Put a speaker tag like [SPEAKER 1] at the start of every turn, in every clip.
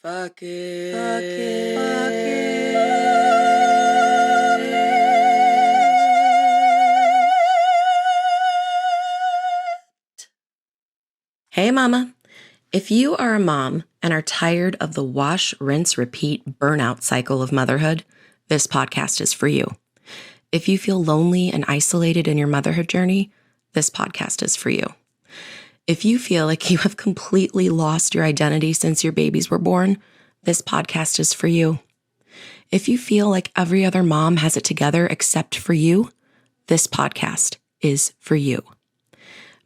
[SPEAKER 1] Fuck it.
[SPEAKER 2] Fuck it. Fuck it.
[SPEAKER 1] Hey, mama. If you are a mom and are tired of the wash, rinse, repeat burnout cycle of motherhood, this podcast is for you. If you feel lonely and isolated in your motherhood journey, this podcast is for you. If you feel like you have completely lost your identity since your babies were born, this podcast is for you. If you feel like every other mom has it together except for you, this podcast is for you.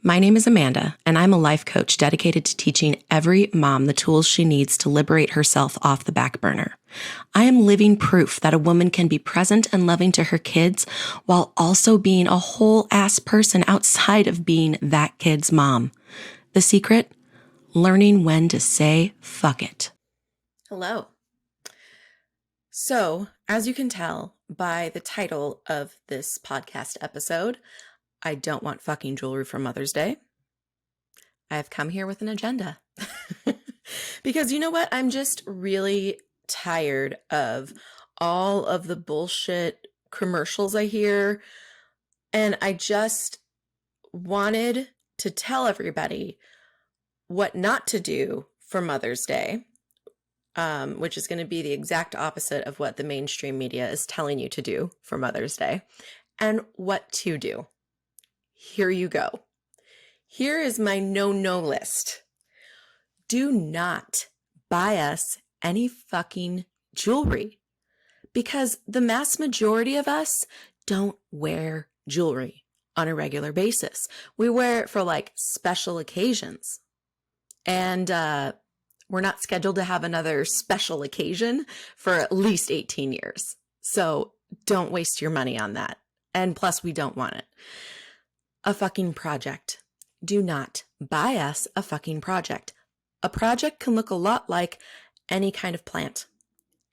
[SPEAKER 1] My name is Amanda, and I'm a life coach dedicated to teaching every mom the tools she needs to liberate herself off the back burner. I am living proof that a woman can be present and loving to her kids while also being a whole ass person outside of being that kid's mom. The secret? Learning when to say fuck it. Hello. So, as you can tell by the title of this podcast episode, I don't want fucking jewelry for Mother's Day. I've come here with an agenda. Because you know what? I'm just really tired of all of the bullshit commercials I hear. And I just wanted to tell everybody what not to do for Mother's Day, which is going to be the exact opposite of what the mainstream media is telling you to do for Mother's Day, and what to do. Here you go. Here is my no list. Do not buy us any fucking jewelry, because the mass majority of us don't wear jewelry on a regular basis. We wear it for like special occasions. And we're not scheduled to have another special occasion for at least 18 years. So don't waste your money on that. And plus, we don't want it. A fucking project. Do not buy us a fucking project. A project can look a lot like any kind of plant.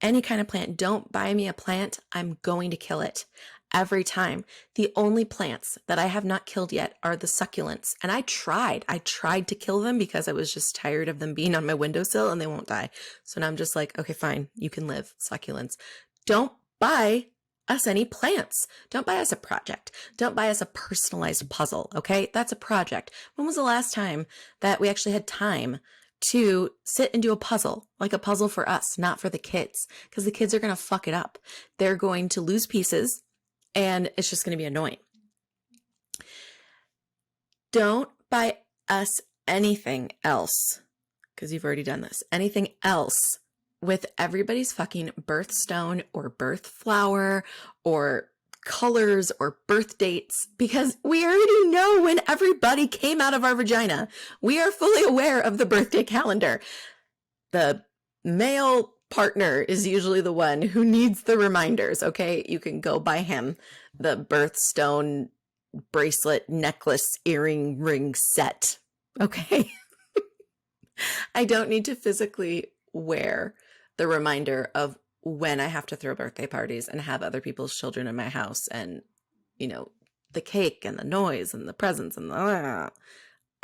[SPEAKER 1] Any kind of plant. Don't buy me a plant. I'm going to kill it. Every time. The only plants that I have not killed yet are the succulents. And I tried to kill them because I was just tired of them being on my windowsill and they won't die. So now I'm just like, okay, fine. You can live, succulents. Don't buy us any plants. Don't buy us a project. Don't buy us a personalized puzzle, okay? That's a project. When was the last time that we actually had time to sit and do a puzzle, like a puzzle for us, not for the kids? Because the kids are going to fuck it up. They're going to lose pieces, and it's just going to be annoying. Don't buy us anything else, because you've already done this. Anything else with everybody's fucking birthstone or birth flower or colors or birth dates, because we already know when everybody came out of our vagina. We are fully aware of the birthday calendar. The male partner is usually the one who needs the reminders, okay? You can go buy him the birthstone bracelet, necklace, earring, ring set, okay? I don't need to physically wear the reminder of when I have to throw birthday parties and have other people's children in my house, and, you know, the cake and the noise and the presents and I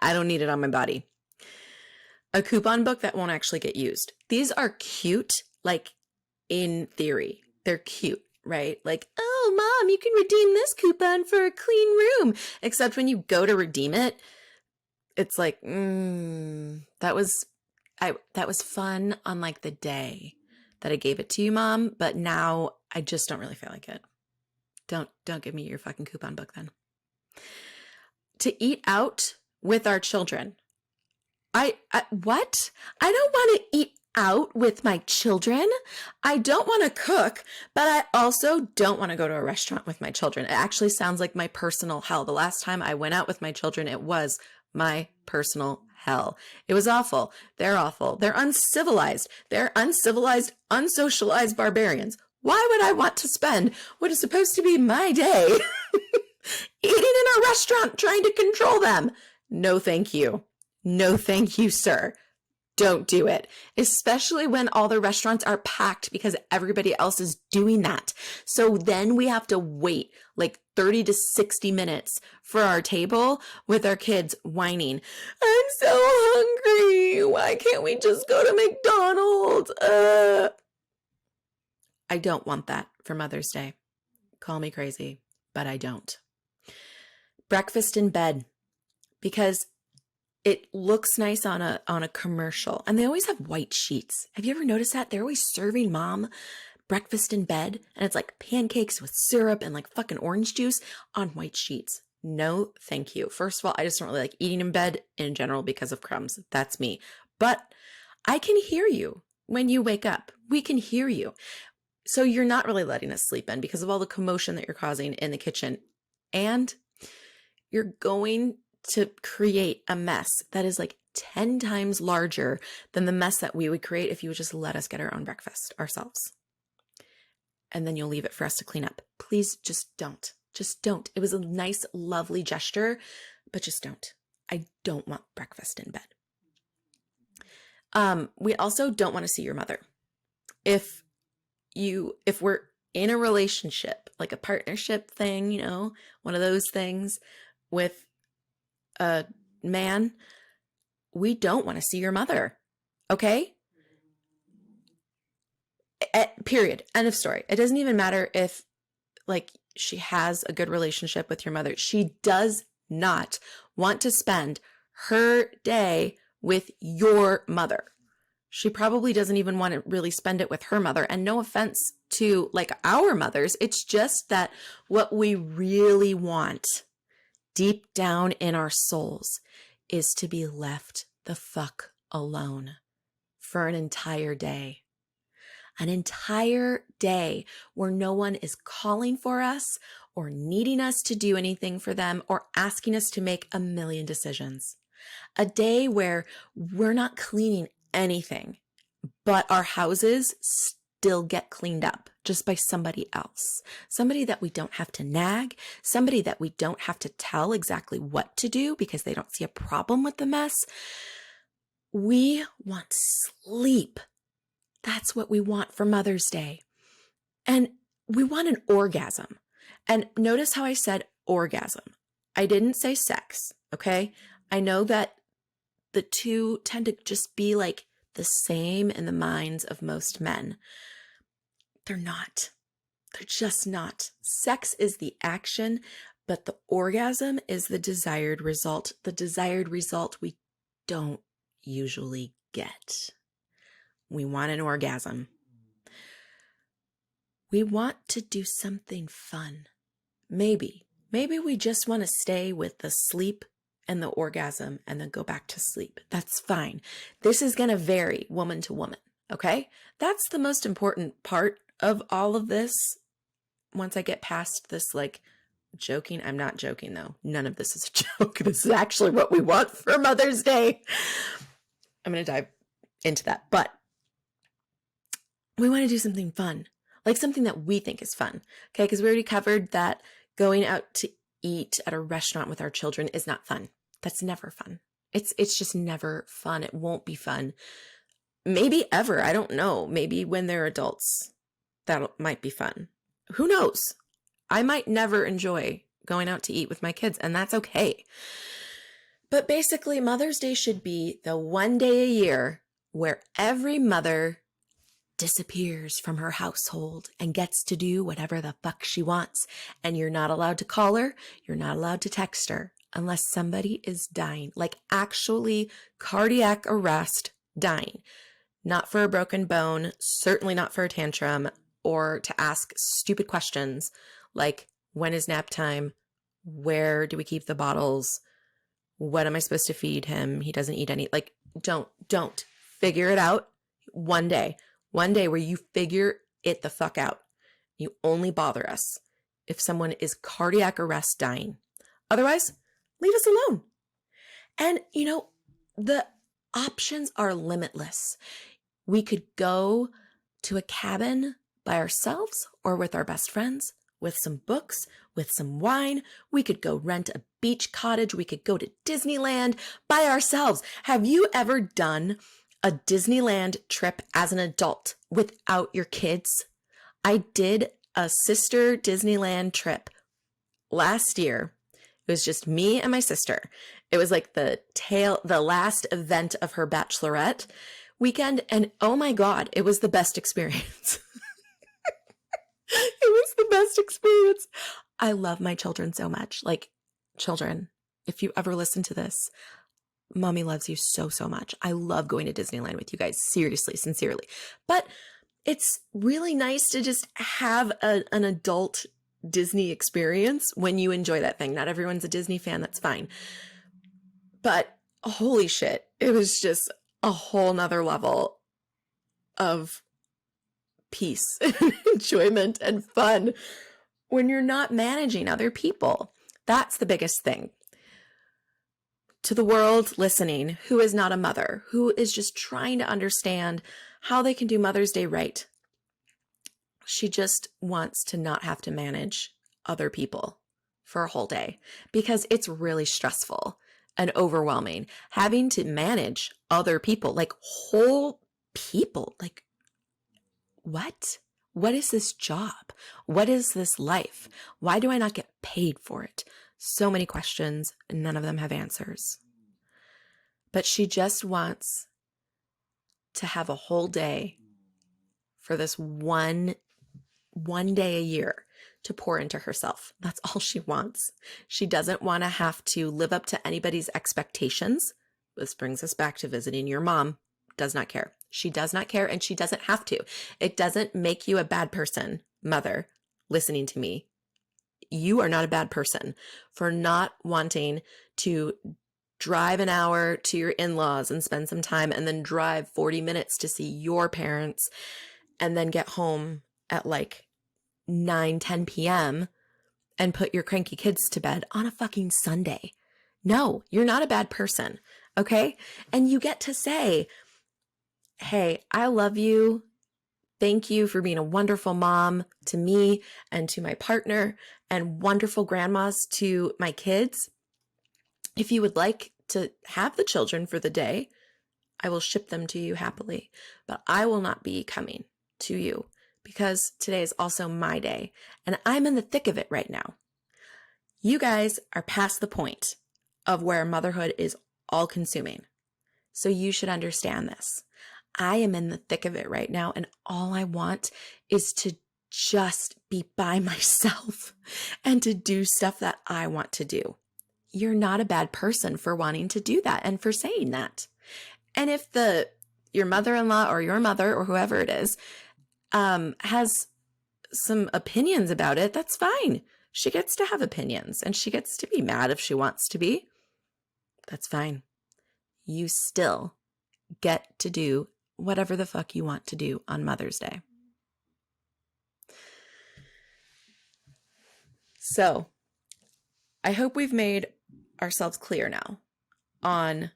[SPEAKER 1] don't need it on my body. A coupon book that won't actually get used. These are cute, like in theory. They're cute, right? Like, oh, mom, you can redeem this coupon for a clean room. Except when you go to redeem it, it's like, that was fun on like the day that I gave it to you, mom, but now I just don't really feel like it. Don't give me your fucking coupon book then. To eat out with our children. What? I don't want to eat out with my children. I don't want to cook, but I also don't want to go to a restaurant with my children. It actually sounds like my personal hell. The last time I went out with my children, it was my personal hell. It was awful. They're awful. They're uncivilized. They're uncivilized, unsocialized barbarians. Why would I want to spend what is supposed to be my day eating in a restaurant trying to control them? No, thank you. No, thank you, sir. don't do it, especially when all the restaurants are packed because everybody else is doing that. So then we have to wait like 30 to 60 minutes for our table with our kids whining, I'm so hungry. Why can't we just go to McDonald's? I don't want that for Mother's Day. Call me crazy, but I don't. Breakfast in bed, because it looks nice on a commercial, and they always have white sheets. Have you ever noticed that? They're always serving mom breakfast in bed, and it's like pancakes with syrup and like fucking orange juice on white sheets. No, thank you. First of all, I just don't really like eating in bed in general because of crumbs. That's me. But I can hear you when you wake up. We can hear you. So you're not really letting us sleep in because of all the commotion that you're causing in the kitchen. And you're going to create a mess that is like 10 times larger than the mess that we would create if you would just let us get our own breakfast ourselves. And then you'll leave it for us to clean up. Please just don't. Just don't. It was a nice, lovely gesture, but just don't. I don't want breakfast in bed. We also don't want to see your mother. If we're in a relationship, like a partnership thing, you know, one of those things with a man, we don't want to see your mother. Okay? Period. End of story. It doesn't even matter if like she has a good relationship with your mother. She does not want to spend her day with your mother. She probably doesn't even want to really spend it with her mother. And no offense to like our mothers. It's just that what we really want deep down in our souls is to be left the fuck alone for an entire day. An entire day where no one is calling for us or needing us to do anything for them or asking us to make a million decisions. A day where we're not cleaning anything, but our houses still get cleaned up just by somebody else. Somebody that we don't have to nag, somebody that we don't have to tell exactly what to do because they don't see a problem with the mess. We want sleep. That's what we want for Mother's Day. And we want an orgasm. And notice how I said orgasm. I didn't say sex, okay? I know that the two tend to just be like the same in the minds of most men. They're not. They're just not. Sex is the action, but the orgasm is the desired result. The desired result we don't usually get. We want an orgasm. We want to do something fun. Maybe we just want to stay with the sleep and the orgasm and then go back to sleep. That's fine. This is going to vary woman to woman, okay? That's the most important part of all of this. Once I get past this, like, joking, I'm not joking though. None of this is a joke. This is actually what we want for Mother's Day. I'm going to dive into that, but we want to do something fun, like something that we think is fun, okay? Because we already covered that going out to eat at a restaurant with our children is not fun. That's never fun. It's just never fun. It won't be fun. Maybe ever. I don't know. Maybe when they're adults, that might be fun. Who knows? I might never enjoy going out to eat with my kids, and that's okay. But basically, Mother's Day should be the one day a year where every mother disappears from her household and gets to do whatever the fuck she wants. And you're not allowed to call her. You're not allowed to text her unless somebody is dying, like actually cardiac arrest dying. Not for a broken bone, certainly not for a tantrum, or to ask stupid questions like, when is nap time? Where do we keep the bottles? What am I supposed to feed him? He doesn't eat any. Like, don't. Figure it out one day. One day where you figure it the fuck out. You only bother us if someone is cardiac arrest dying. Otherwise, leave us alone. And, you know, the options are limitless. We could go to a cabin by ourselves or with our best friends, with some books, with some wine. We could go rent a beach cottage. We could go to Disneyland by ourselves. Have you ever done a Disneyland trip as an adult without your kids. I did a sister Disneyland trip last year. It was just me and my sister. It was like the last event of her bachelorette weekend. And oh my God, it was the best experience. It was the best experience. I love my children so much. Like, children, if you ever listen to this, mommy loves you so, so much. I love going to Disneyland with you guys. Seriously, sincerely. But it's really nice to just have an adult Disney experience when you enjoy that thing. Not everyone's a Disney fan. That's fine. But holy shit, it was just a whole nother level of peace and enjoyment and fun when you're not managing other people. That's the biggest thing. To the world listening who is not a mother, who is just trying to understand how they can do Mother's Day right. She just wants to not have to manage other people for a whole day because it's really stressful and overwhelming having to manage other people, like whole people. Like, what? What is this job? What is this life? Why do I not get paid for it? So many questions, none of them have answers. But she just wants to have a whole day for this one day a year to pour into herself. That's all she wants. She doesn't want to have to live up to anybody's expectations. This brings us back to visiting your mom. Does not care. She does not care, and she doesn't have to. It doesn't make you a bad person, mother, listening to me. You are not a bad person for not wanting to drive an hour to your in-laws and spend some time and then drive 40 minutes to see your parents and then get home at like 9-10 p.m. and put your cranky kids to bed on a fucking Sunday. No, you're not a bad person, okay? And you get to say, hey, I love you. Thank you for being a wonderful mom to me and to my partner and wonderful grandmas to my kids. If you would like to have the children for the day, I will ship them to you happily, but I will not be coming to you because today is also my day and I'm in the thick of it right now. You guys are past the point of where motherhood is all consuming. So you should understand this. I am in the thick of it right now, and all I want is to just be by myself and to do stuff that I want to do. You're not a bad person for wanting to do that and for saying that. And if your mother-in-law or your mother or whoever it is has some opinions about it, that's fine. She gets to have opinions and she gets to be mad if she wants to be. That's fine. You still get to do whatever the fuck you want to do on Mother's Day. So, I hope we've made ourselves clear now on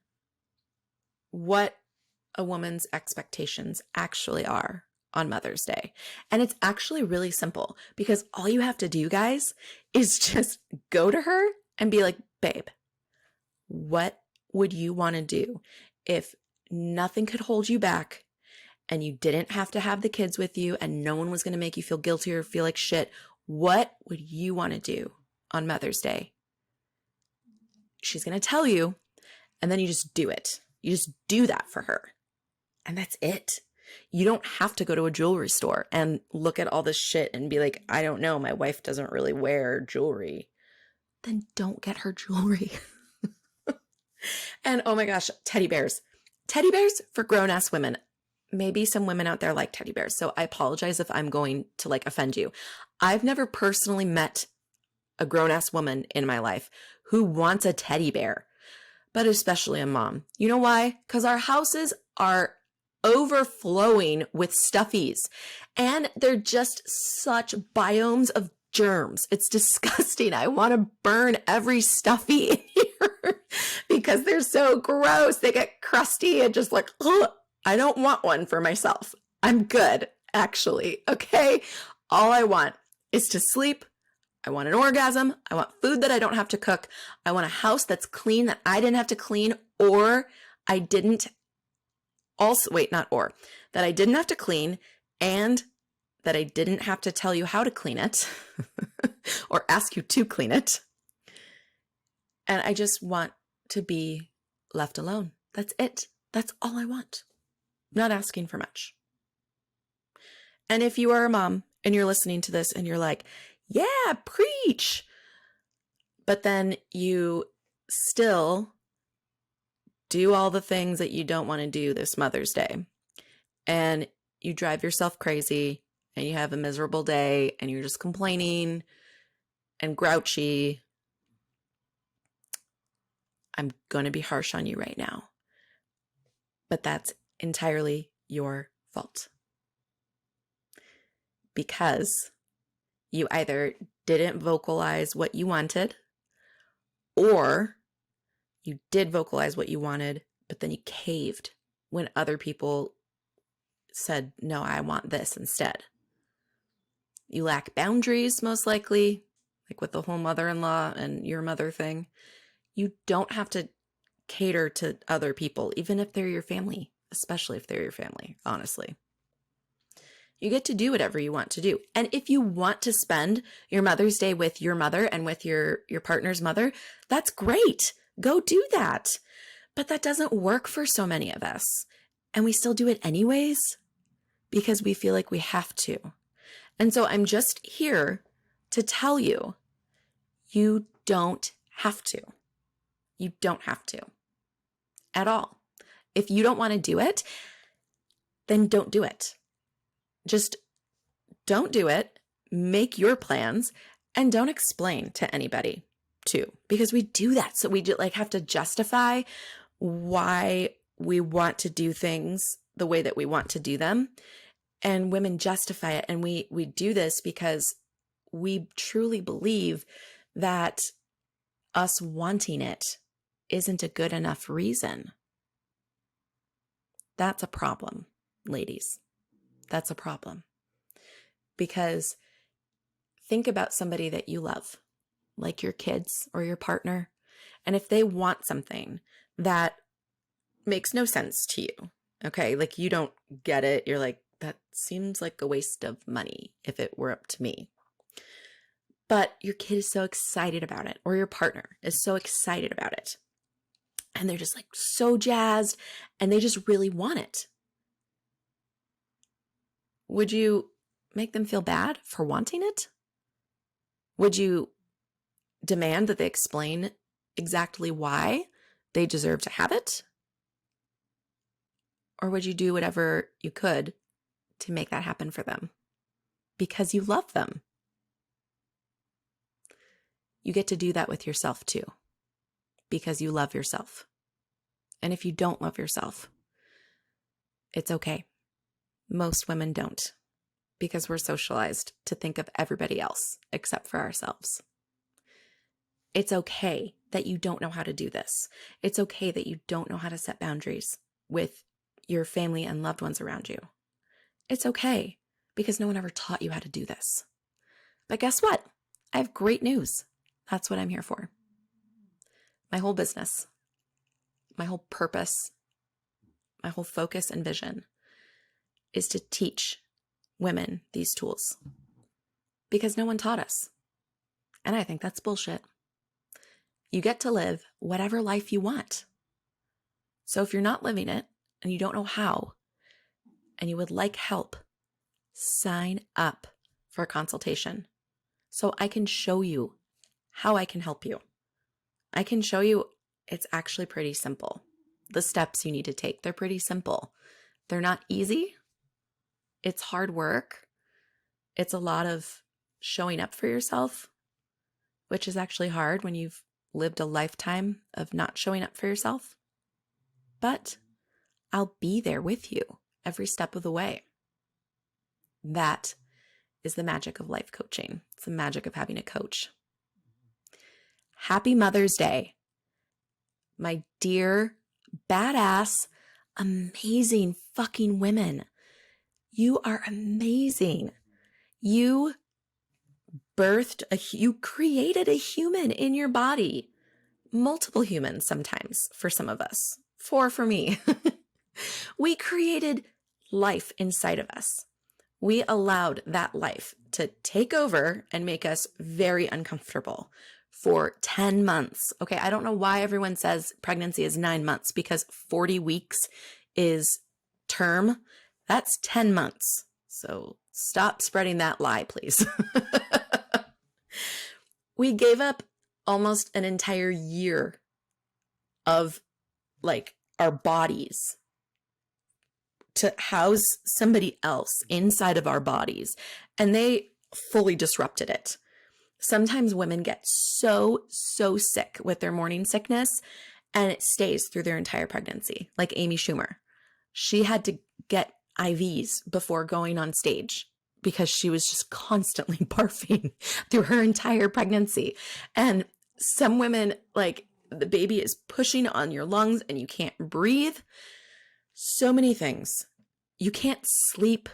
[SPEAKER 1] what a woman's expectations actually are on Mother's Day. And it's actually really simple because all you have to do, guys, is just go to her and be like, babe, what would you want to do if nothing could hold you back and you didn't have to have the kids with you and no one was going to make you feel guilty or feel like shit? What would you want to do on Mother's Day? She's going to tell you, and then you just do it. You just do that for her. And that's it. You don't have to go to a jewelry store and look at all this shit and be like, I don't know, my wife doesn't really wear jewelry. Then don't get her jewelry. And oh my gosh, teddy bears. Teddy bears for grown-ass women. Maybe some women out there like teddy bears, so I apologize if I'm going to like offend you. I've never personally met a grown-ass woman in my life who wants a teddy bear, but especially a mom. You know why? Because our houses are overflowing with stuffies, and they're just such biomes of germs. It's disgusting. I want to burn every stuffy in here because they're so gross. They get crusty and just like, ugh. I don't want one for myself. I'm good, actually. Okay. All I want is to sleep. I want an orgasm. I want food that I don't have to cook. I want a house that's clean that I didn't have to clean or I didn't also, wait, not or, that I didn't have to clean and that I didn't have to tell you how to clean it or ask you to clean it. And I just want to be left alone. That's it. That's all I want. I'm not asking for much. And if you are a mom and you're listening to this and you're like, yeah, preach, but then you still do all the things that you don't want to do this Mother's Day, and you drive yourself crazy and you have a miserable day and you're just complaining and grouchy, I'm going to be harsh on you right now. But that's entirely your fault. Because you either didn't vocalize what you wanted, or you did vocalize what you wanted, but then you caved when other people said, no, I want this instead. You lack boundaries, most likely, like with the whole mother-in-law and your mother thing. You don't have to cater to other people, even if they're your family, especially if they're your family, honestly. You get to do whatever you want to do. And if you want to spend your Mother's Day with your mother and with your partner's mother, that's great. Go do that. But that doesn't work for so many of us. And we still do it anyways because we feel like we have to. And so I'm just here to tell you, you don't have to. You don't have to at all. If you don't want to do it, then don't do it. Just don't do it, make your plans, and don't explain to anybody too, because we do that. So we have to justify why we want to do things the way that we want to do them. And women justify it. And we do this because we truly believe that us wanting it isn't a good enough reason. That's a problem, ladies. That's a problem. Because think about somebody that you love, like your kids or your partner. And if they want something that makes no sense to you, okay, like you don't get it, you're like, that seems like a waste of money if it were up to me. But your kid is so excited about it, or your partner is so excited about it. And they're just like so jazzed and they just really want it. Would you make them feel bad for wanting it? Would you demand that they explain exactly why they deserve to have it? Or would you do whatever you could to make that happen for them because you love them? You get to do that with yourself too, because you love yourself. And if you don't love yourself, it's okay. Most women don't, because we're socialized to think of everybody else except for ourselves. It's okay that you don't know how to do this. It's okay that you don't know how to set boundaries with your family and loved ones around you. It's okay, because no one ever taught you how to do this. But guess what? I have great news. That's what I'm here for. My whole business, my whole purpose, my whole focus and vision is to teach women these tools, because no one taught us. And I think that's bullshit. You get to live whatever life you want. So if you're not living it and you don't know how, and you would like help, sign up for a consultation so I can show you how I can help you. I can show you it's actually pretty simple. The steps you need to take, they're pretty simple. They're not easy. It's hard work. It's a lot of showing up for yourself, which is actually hard when you've lived a lifetime of not showing up for yourself. But I'll be there with you every step of the way. That is the magic of life coaching. It's the magic of having a coach. Happy Mother's Day, my dear, badass, amazing fucking women. You are amazing. You created a human in your body. Multiple humans sometimes for some of us. 4 for me. We created life inside of us. We allowed that life to take over and make us very uncomfortable for 10 months. Okay, I don't know why everyone says pregnancy is 9 months, because 40 weeks is term. That's 10 months. So stop spreading that lie, please. We gave up almost an entire year of like our bodies to house somebody else inside of our bodies, and they fully disrupted it. Sometimes women get so sick with their morning sickness, and it stays through their entire pregnancy. Like Amy Schumer, she had to get IVs before going on stage because she was just constantly barfing through her entire pregnancy. And some women, like, the baby is pushing on your lungs and you can't breathe. So many things. You can't sleep.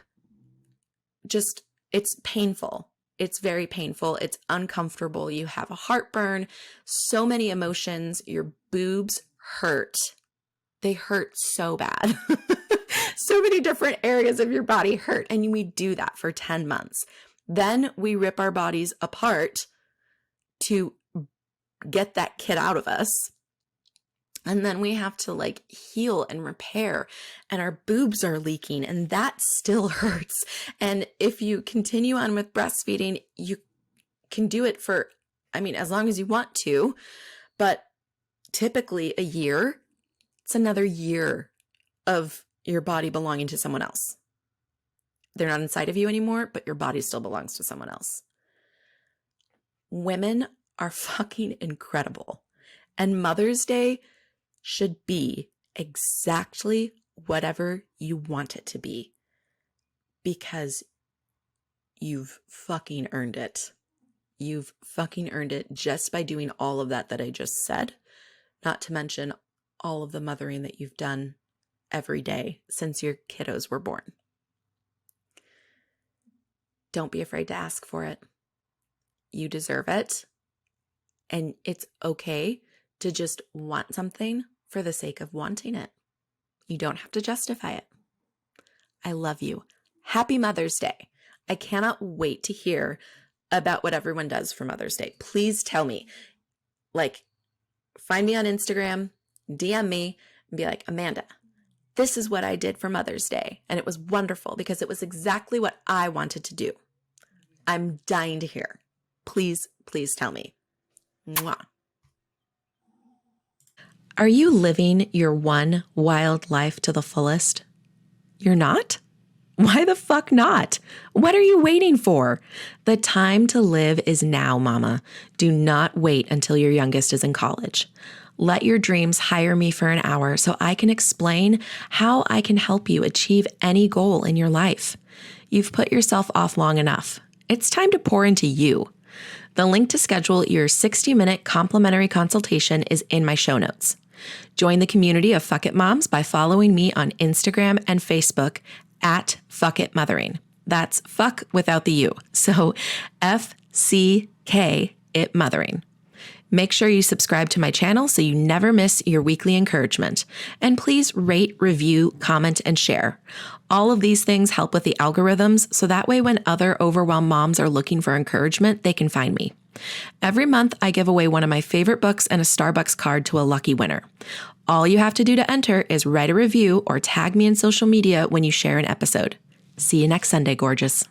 [SPEAKER 1] Just, it's painful. It's very painful. It's uncomfortable. You have a heartburn, so many emotions. Your boobs hurt. They hurt so bad. So many different areas of your body hurt. And we do that for 10 months. Then we rip our bodies apart to get that kid out of us. And then we have to like heal and repair, and our boobs are leaking, and that still hurts. And if you continue on with breastfeeding, you can do it for, as long as you want to, but typically a year. It's another year of your body belonging to someone else. They're not inside of you anymore, but your body still belongs to someone else. Women are fucking incredible. And Mother's Day should be exactly whatever you want it to be, because you've fucking earned it. You've fucking earned it just by doing all of that I just said, not to mention all of the mothering that you've done every day since your kiddos were born. Don't be afraid to ask for it. You deserve it. And it's okay to just want something for the sake of wanting it. You don't have to justify it. I love you. Happy Mother's Day. I cannot wait to hear about what everyone does for Mother's Day. Please tell me. Like, find me on Instagram, DM me, and be like, Amanda, this is what I did for Mother's Day. And it was wonderful because it was exactly what I wanted to do. I'm dying to hear. Please, please tell me. Mwah. Are you living your one wild life to the fullest? You're not? Why the fuck not? What are you waiting for? The time to live is now, mama. Do not wait until your youngest is in college. Let your dreams hire me for an hour so I can explain how I can help you achieve any goal in your life. You've put yourself off long enough. It's time to pour into you. The link to schedule your 60-minute complimentary consultation is in my show notes. Join the community of Fuck It Moms by following me on Instagram and Facebook at Fuck It Mothering. That's fuck without the U. So FCK It Mothering. Make sure you subscribe to my channel so you never miss your weekly encouragement. And please rate, review, comment, and share. All of these things help with the algorithms, so that way when other overwhelmed moms are looking for encouragement, they can find me. Every month, I give away one of my favorite books and a Starbucks card to a lucky winner. All you have to do to enter is write a review or tag me in social media when you share an episode. See you next Sunday, gorgeous.